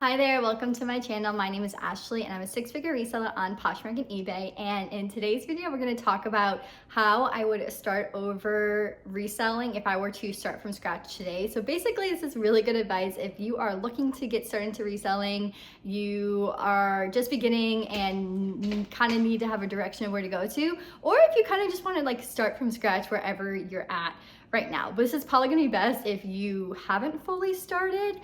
Hi there, welcome to my channel. My name is Ashley and I'm a six-figure reseller on Poshmark and eBay. And in today's video, we're going to talk about how I would start over reselling if I were to start from scratch today. So basically, this is really good advice if you are looking to get started into reselling, you are just beginning and kind of need to have a direction of where to go to, or if you kind of just want to start from scratch wherever you're at right now. This is probably gonna be best if you haven't fully started.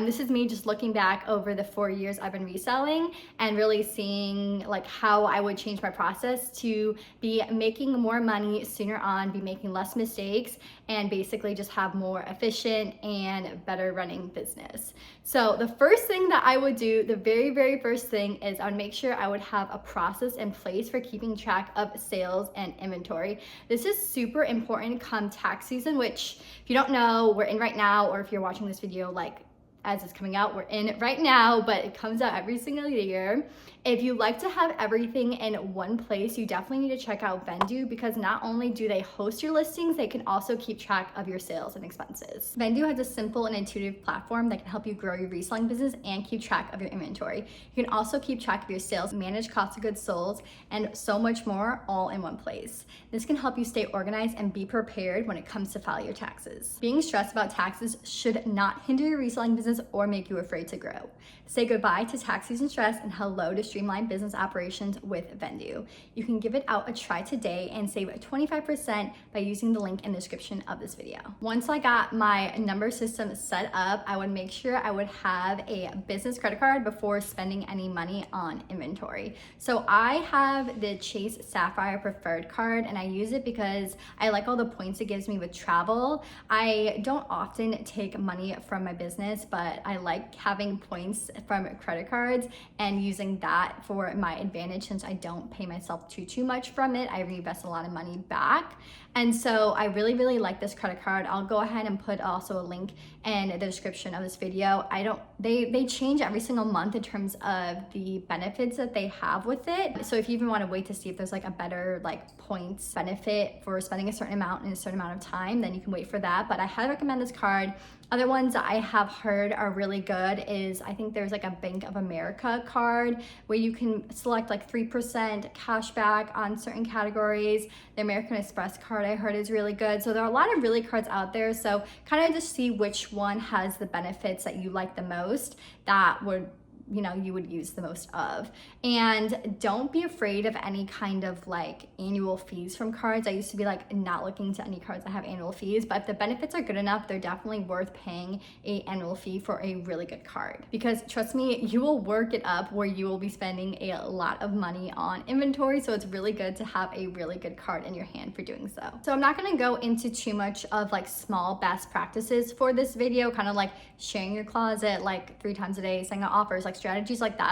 This is me just looking back over the 4 years I've been reselling and really seeing how I would change my process to be making more money sooner on, be making less mistakes, and basically just have more efficient and better running business. So the first thing that I would do, the very first thing is I would make sure I would have a process in place for keeping track of sales and inventory. This is super important come tax season, which if you don't know, we're in right now, or if you're watching this video as it's coming out, we're in right now, but it comes out every single year. If you like to have everything in one place, you definitely need to check out Vendoo, because not only do they host your listings, they can also keep track of your sales and expenses. Vendoo has a simple and intuitive platform that can help you grow your reselling business and keep track of your inventory. You can also keep track of your sales, manage cost of goods sold, and so much more all in one place. This can help you stay organized and be prepared when it comes to file your taxes. Being stressed about taxes should not hinder your reselling business or make you afraid to grow. Say goodbye to tax season stress and hello to streamlined business operations with Vendoo. You can give it out a try today and save 25% by using the link in the description of this video. Once I got my number system set up, I would make sure I would have a business credit card before spending any money on inventory. So I have the Chase Sapphire Preferred card, and I use it because I like all the points it gives me with travel. I don't often take money from my business, but I like having points from credit cards and using that for my advantage, since I don't pay myself too much from it. I reinvest a lot of money back. And so I really like this credit card. I'll go ahead and put also a link in the description of this video. They change every single month in terms of the benefits that they have with it. So if you even want to wait to see if there's a better points benefit for spending a certain amount in a certain amount of time, then you can wait for that. But I highly recommend this card. Other ones that I have heard are really good is, I think there's a Bank of America card where you can select 3% cash back on certain categories. The American Express card I heard is really good. So there are a lot of really cards out there. So kind of just see which one has the benefits that you like the most, that would you would use the most of. And don't be afraid of any kind of annual fees from cards. I used to be not looking to any cards that have annual fees, but if the benefits are good enough, they're definitely worth paying an annual fee for a really good card. Because trust me, you will work it up where you will be spending a lot of money on inventory. So it's really good to have a really good card in your hand for doing so. So I'm not gonna go into too much of small best practices for this video, kind of sharing your closet 3 times a day, setting out offers, strategies like that.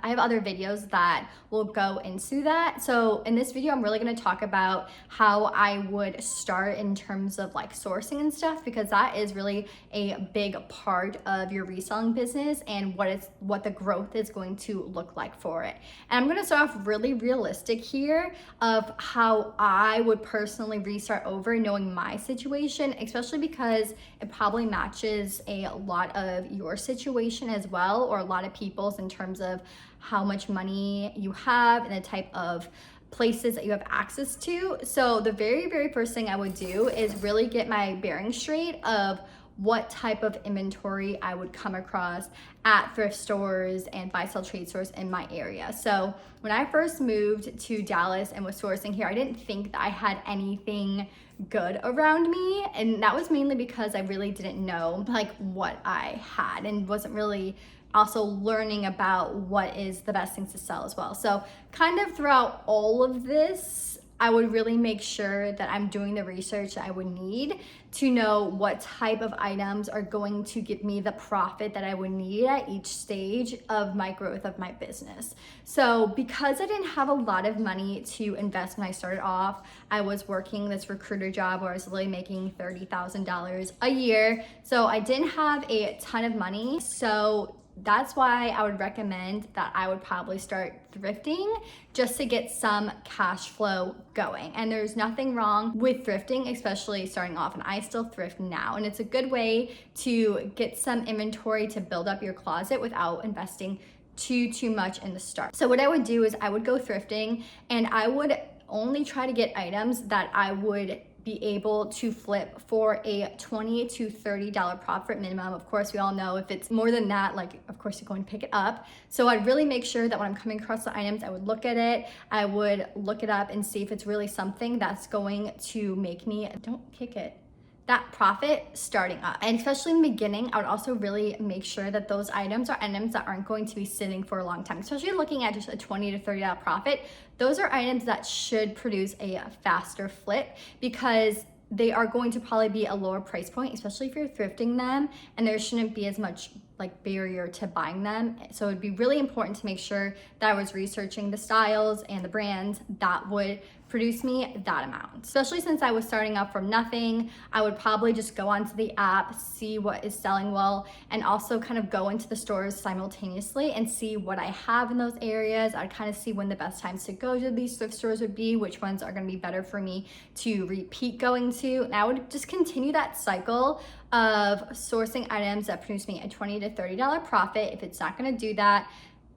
I have other videos that will go into that. So in this video, I'm really going to talk about how I would start in terms of sourcing and stuff, because that is really a big part of your reselling business and what the growth is going to look like for it. And I'm going to start off really realistic here of how I would personally restart over, knowing my situation, especially because it probably matches a lot of your situation as well, or a lot of people's, in terms of how much money you have and the type of places that you have access to. So the very first thing I would do is really get my bearings straight of what type of inventory I would come across at thrift stores and buy sell trade stores in my area. So when I first moved to Dallas and was sourcing here, I didn't think that I had anything good around me, and that was mainly because I really didn't know what I had, and wasn't really also learning about what is the best things to sell as well. So kind of throughout all of this, I would really make sure that I'm doing the research that I would need to know what type of items are going to give me the profit that I would need at each stage of my growth of my business. So because I didn't have a lot of money to invest when I started off, I was working this recruiter job where I was literally making $30,000 a year. So I didn't have a ton of money. So that's why I would recommend that I would probably start thrifting just to get some cash flow going. And there's nothing wrong with thrifting, especially starting off, and I still thrift now. And it's a good way to get some inventory to build up your closet without investing too much in the start. So what I would do is I would go thrifting, and I would only try to get items that I would be able to flip for a $20 to $30 profit minimum. Of course, we all know if it's more than that, like, of course you're going to pick it up. So I'd really make sure that when I'm coming across the items, I would look at it, I would look it up and see if it's really something that's going to make me, don't kick it, that profit starting up. And especially in the beginning, I would also really make sure that those items are items that aren't going to be sitting for a long time. Especially looking at just a $20 to $30 profit, those are items that should produce a faster flip because they are going to probably be a lower price point, especially if you're thrifting them, and there shouldn't be as much like barrier to buying them. So it'd be really important to make sure that I was researching the styles and the brands that would produce me that amount. Especially since I was starting up from nothing, I would probably just go onto the app, see what is selling well, and also kind of go into the stores simultaneously and see what I have in those areas. I'd kind of see when the best times to go to these thrift stores would be, which ones are gonna be better for me to repeat going to. And I would just continue that cycle of sourcing items that produce me a $20 to $30 profit. If it's not gonna do that,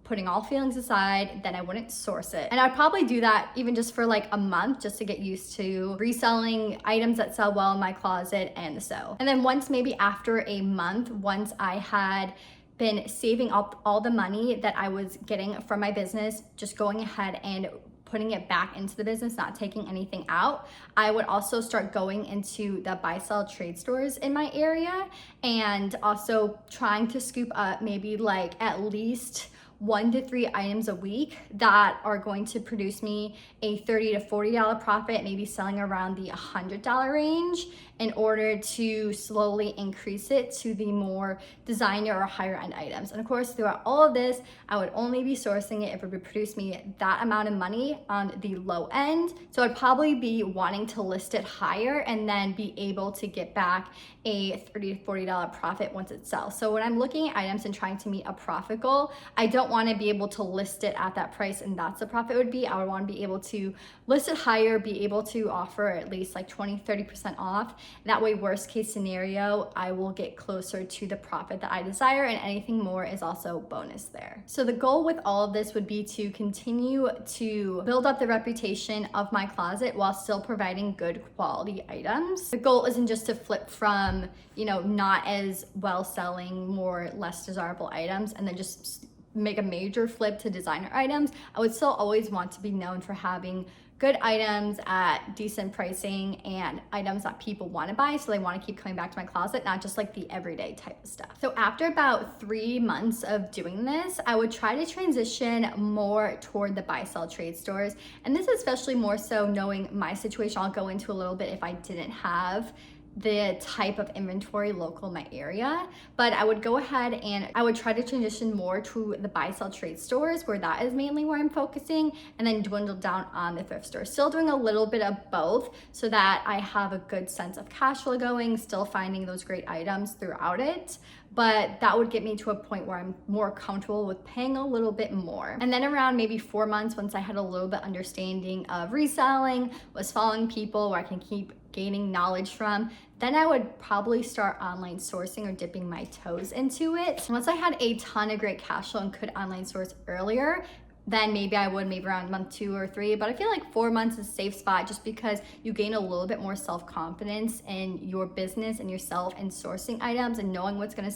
putting all feelings aside, then I wouldn't source it. And I'd probably do that even just for like a month, just to get used to reselling items that sell well in my closet and so. And then once, maybe after a month, once I had been saving up all the money that I was getting from my business, just going ahead and putting it back into the business, not taking anything out, I would also start going into the buy sell trade stores in my area and also trying to scoop up maybe like at least 1 to 3 items a week that are going to produce me a $30 to $40 profit, maybe selling around the $100 range, in order to slowly increase it to the more designer or higher end items. And of course, throughout all of this, I would only be sourcing it if it would produce me that amount of money on the low end. So I'd probably be wanting to list it higher and then be able to get back a $30 to $40 profit once it sells. So when I'm looking at items and trying to meet a profit goal, I don't want to be able to list it at that price and that's the profit would be. I would want to be able to list it higher, be able to offer at least like 20-30% off. That way, worst case scenario, I will get closer to the profit that I desire, and anything more is also bonus there. So the goal with all of this would be to continue to build up the reputation of my closet while still providing good quality items. The goal isn't just to flip from, you know, not as well selling, more less desirable items and then just make a major flip to designer items. I would still always want to be known for having good items at decent pricing and items that people want to buy, so they want to keep coming back to my closet, not just like the everyday type of stuff. So after about 3 months of doing this, I would try to transition more toward the buy sell trade stores. And this is especially more so knowing my situation. I'll go into a little bit if I didn't have the type of inventory local in my area, but I would go ahead and I would try to transition more to the buy sell trade stores, where that is mainly where I'm focusing, and then dwindle down on the thrift store. Still doing a little bit of both so that I have a good sense of cash flow going, still finding those great items throughout it. But that would get me to a point where I'm more comfortable with paying a little bit more. And then around maybe 4 months, once I had a little bit understanding of reselling, was following people where I can keep gaining knowledge from, then I would probably start online sourcing or dipping my toes into it. Once I had a ton of great cash flow and could online source earlier, then maybe I would, maybe around month 2 or 3, but I feel like 4 months is a safe spot just because you gain a little bit more self-confidence in your business and yourself and sourcing items and knowing what's gonna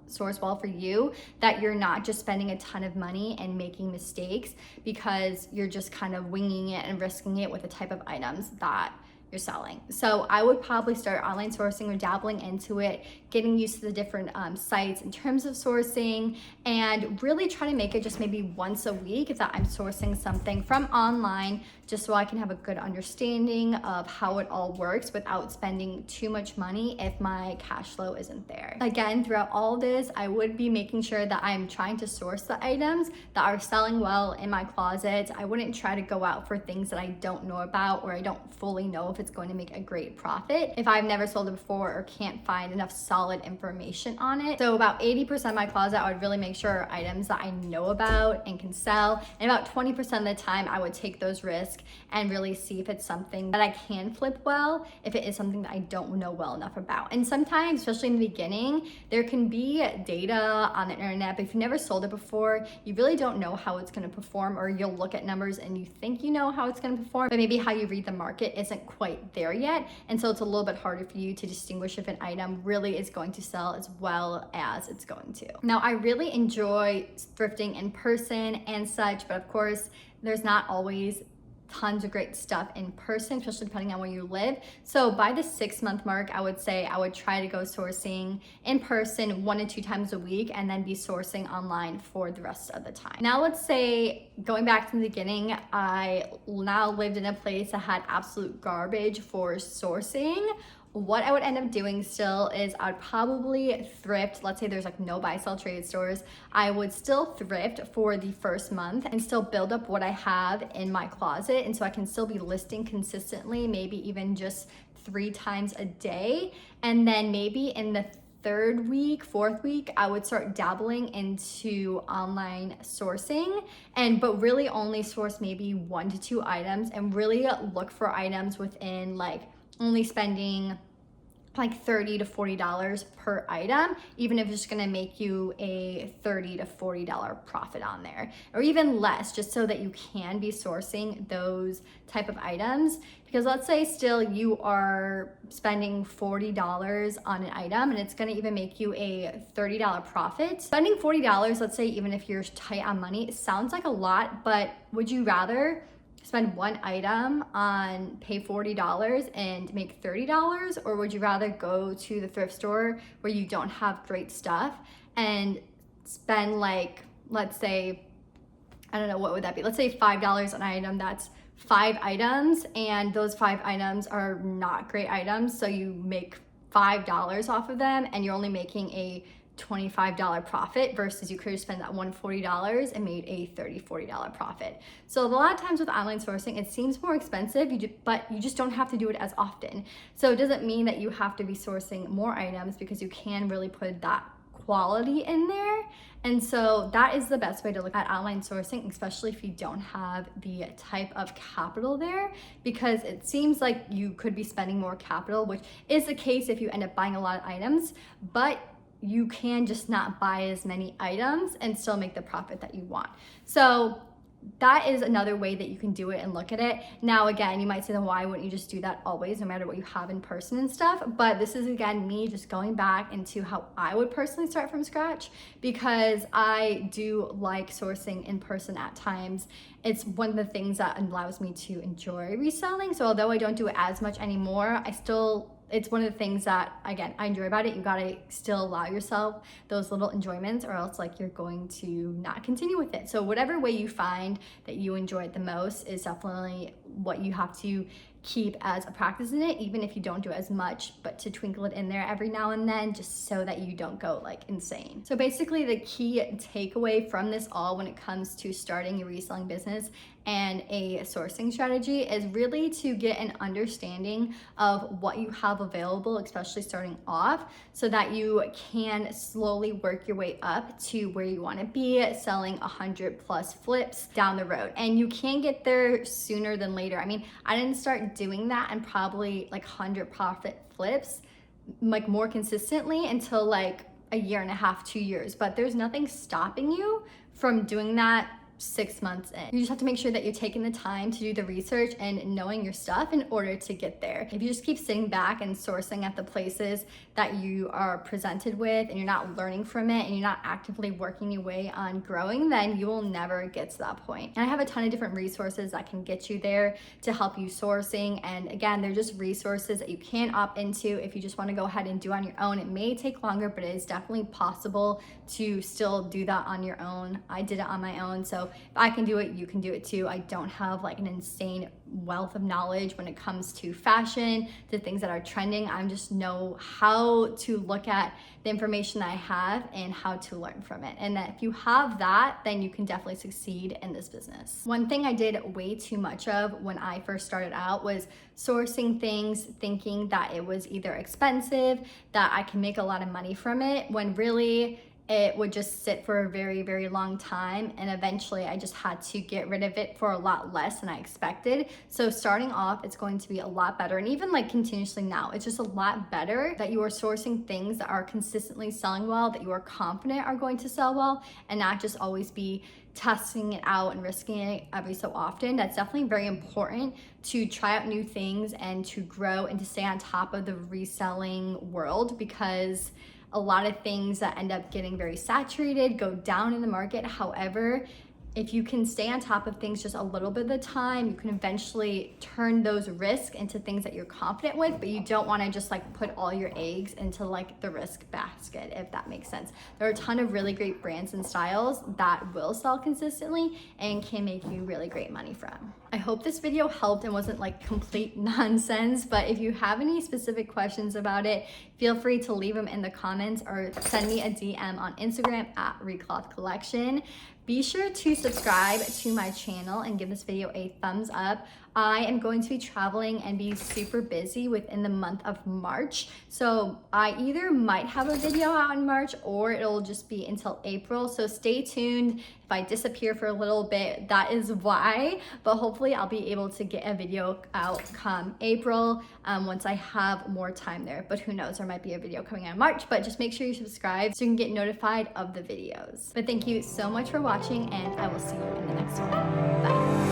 source well for you, that you're not just spending a ton of money and making mistakes because you're just kind of winging it and risking it with the type of items that you're selling. So I would probably start online sourcing or dabbling into it, getting used to the different sites in terms of sourcing, and really try to make it just maybe once a week if that I'm sourcing something from online, just so I can have a good understanding of how it all works without spending too much money if my cash flow isn't there. Again, throughout all this, I would be making sure that I'm trying to source the items that are selling well in my closet. I wouldn't try to go out for things that I don't know about or I don't fully know if it's going to make a great profit if I've never sold it before or can't find enough solid information on it. So about 80% of my closet, I would really make sure are items that I know about and can sell. And about 20% of the time, I would take those risks and really see if it's something that I can flip well, if it is something that I don't know well enough about. And sometimes, especially in the beginning, there can be data on the internet, but if you've never sold it before, you really don't know how it's gonna perform, or you'll look at numbers and you think you know how it's gonna perform, but maybe how you read the market isn't quite there yet. And so it's a little bit harder for you to distinguish if an item really is going to sell as well as it's going to. Now, I really enjoy thrifting in person and such, but of course, there's not always tons of great stuff in person, especially depending on where you live. So by the 6-month mark, I would say I would try to go sourcing in person 1 to 2 times a week and then be sourcing online for the rest of the time. Now let's say, going back to the beginning, I now lived in a place that had absolute garbage for sourcing. What I would end up doing still is I would probably thrift. Let's say there's like no buy, sell, trade stores. I would still thrift for the first month and still build up what I have in my closet. And so I can still be listing consistently, maybe even just 3 times a day. And then maybe in the 3rd week, 4th week, I would start dabbling into online sourcing, but really only source maybe 1 to 2 items and really look for items within like only spending like $30 to $40 per item, even if it's just gonna make you a $30 to $40 profit on there, or even less, just so that you can be sourcing those type of items. Because let's say still you are spending $40 on an item and it's gonna even make you a $30 profit. Spending $40, let's say, even if you're tight on money, it sounds like a lot, but would you rather spend 1 item on pay $40 and make $30, or would you rather go to the thrift store where you don't have great stuff and spend like, let's say, I don't know, what would that be? Let's say $5 an item, that's 5 items, and those 5 items are not great items, so you make $5 off of them and you're only making a $25 profit, versus you could have spent that $140 and made a $30-$40 profit. So a lot of times with online sourcing, it seems more expensive, but you just don't have to do it as often. So it doesn't mean that you have to be sourcing more items, because you can really put that quality in there. And so that is the best way to look at online sourcing, especially if you don't have the type of capital there, because it seems like you could be spending more capital, which is the case if you end up buying a lot of items, but you can just not buy as many items and still make the profit that you want. So that is another way that you can do it and look at it. Now, again, you might say, then why wouldn't you just do that always, no matter what you have in person and stuff? But this is, again, me just going back into how I would personally start from scratch, because I do like sourcing in person at times. It's one of the things that allows me to enjoy reselling. So although I don't do it as much anymore, it's one of the things that, again, I enjoy about it. You gotta still allow yourself those little enjoyments, or else like you're going to not continue with it. So whatever way you find that you enjoy it the most is definitely what you have to keep as a practice in it, even if you don't do it as much, but to twinkle it in there every now and then, just so that you don't go like insane. So basically the key takeaway from this all when it comes to starting your reselling business and a sourcing strategy is really to get an understanding of what you have available, especially starting off, so that you can slowly work your way up to where you want to be, selling 100+ flips down the road. And you can get there sooner than later. I mean, I didn't start doing that and probably like 100 profit flips like more consistently until like a 1.5 to 2 years, but there's nothing stopping you from doing that 6 months in. You just have to make sure that you're taking the time to do the research and knowing your stuff in order to get there. If you just keep sitting back and sourcing at the places that you are presented with and you're not learning from it and you're not actively working your way on growing, then you will never get to that point. And I have a ton of different resources that can get you there to help you sourcing. And again, they're just resources that you can opt into if you just want to go ahead and do on your own. It may take longer, but it is definitely possible to still do that on your own. I did it on my own. So So if I can do it, you can do it too. I don't have like an insane wealth of knowledge when it comes to fashion, to things that are trending. I just know how to look at the information that I have and how to learn from it. And that if you have that, then you can definitely succeed in this business. One thing I did way too much of when I first started out was sourcing things thinking that it was either expensive, that I can make a lot of money from it, when really it would just sit for a very, very long time. And eventually I just had to get rid of it for a lot less than I expected. So starting off, it's going to be a lot better. And even like continuously now, it's just a lot better that you are sourcing things that are consistently selling well, that you are confident are going to sell well, and not just always be testing it out and risking it every so often. That's definitely very important to try out new things and to grow and to stay on top of the reselling world, because a lot of things that end up getting very saturated go down in the market. However, if you can stay on top of things just a little bit of the time, you can eventually turn those risks into things that you're confident with, but you don't want to just like put all your eggs into like the risk basket, if that makes sense. There are a ton of really great brands and styles that will sell consistently and can make you really great money from. I hope this video helped and wasn't like complete nonsense, but if you have any specific questions about it, feel free to leave them in the comments or send me a DM on Instagram at reclothcollection. Be sure to subscribe to my channel and give this video a thumbs up. I am going to be traveling and be super busy within the month of March. So I either might have a video out in March or it'll just be until April. So stay tuned. If I disappear for a little bit, that is why, but hopefully I'll be able to get a video out come April once I have more time there. But who knows, there might be a video coming out in March, but just make sure you subscribe so you can get notified of the videos. But thank you so much for watching, and I will see you in the next one. Bye.